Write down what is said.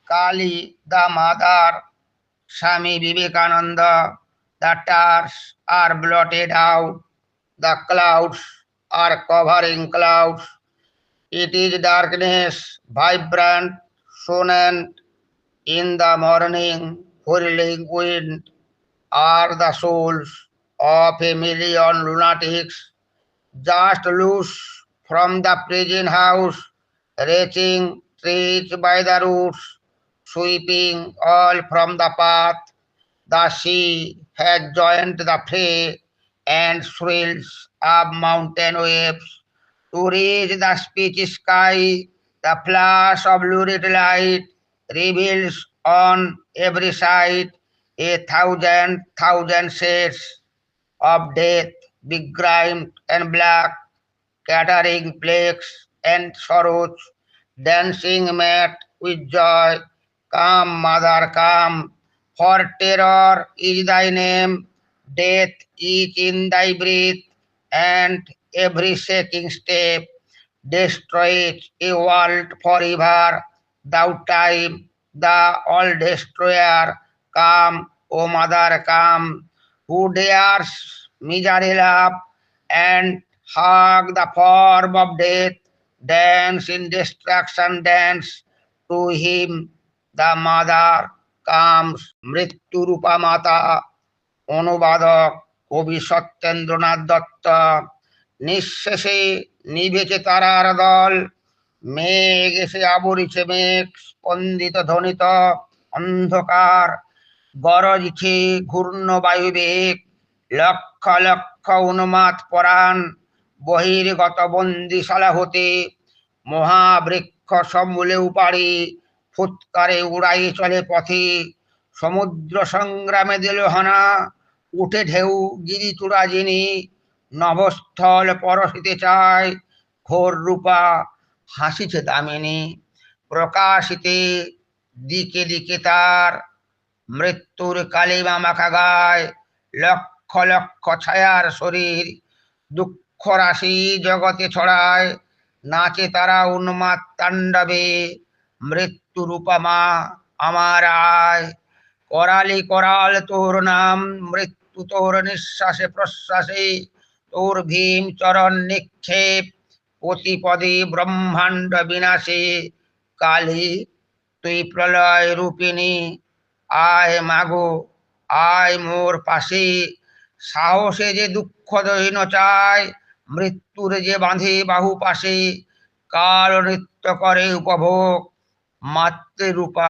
Kali, the mother, Swami Vivekananda, the stars are blotted out, the clouds are covering clouds. It is darkness, vibrant, sonant in the morning, whirling wind are the souls of a million lunatics just loose from the prison house, reaching trees by the roots, sweeping all from the path. The sea has joined the fray and swirls up mountain waves to reach the speech sky. The flash of lurid light reveals on every side a thousand shades of death, begrimed and black, scattering plagues and sorrows, dancing mad with joy. Come, mother, come, for terror is thy name, death is in thy breath, and every shaking step destroys a world forever. Thou time, the all destroyer, come, O mother, come, who dares misery love and hug the form of death, dance in destruction, dance to him, the mother comes, Mrityurupa মাতা। অনুবাদক কবি সত্যেন্দ্রনাথ দত্ত। নিঃশেষে নিভেছে তারার দল, মেঘ এসে আবরিছে মেঘ, স্পন্দিত ধ্বনিত অন্ধকার, গরজছে ঘূর্ণ বায়ুবেগ, লক্ষ লক্ষ উন্মাদ পরাণ বহির্গত বন্দিশালা হতে মহাবৃক্ষ সমূলে উপাড়ি ফুৎকারে উড়াই চলে পথে, সমুদ্র সংগ্রামে দিল হানা, উঠে ঢেউ গিরিচূড়া যিনি, নভস্থল পরশিতে চায়, ঘোর রূপা হাসিছে দামিনী, প্রকাশিতে দিকে দিকে তার মৃত্যুর কালিমা মাখা গায়, লক্ষ লক্ষ ছায়ার শরীর দুঃখ রাশি জগতে ছড়ায়, নাচে তারা উন্মাদ তাণ্ডবে, মৃত্যুরূপা মা আমার আয়। করালি করাল তোর নাম, মৃত্যু তোর নিঃশ্বাসে প্রশ্বাসে, তোর ভীম চরণ নিক্ষেপ, প্রতিপদে ব্রহ্মাণ্ড বিনাশে। কালী তুই প্রলয় রূপিণী, আয় মাগো আয় মোর পাশে, সাহসে যে দুঃখ দহীন চায়, মৃত্যুর যে বাঁধে বাহু পাশে, কাল নৃত্য করে উপভোগ, মাতৃরূপা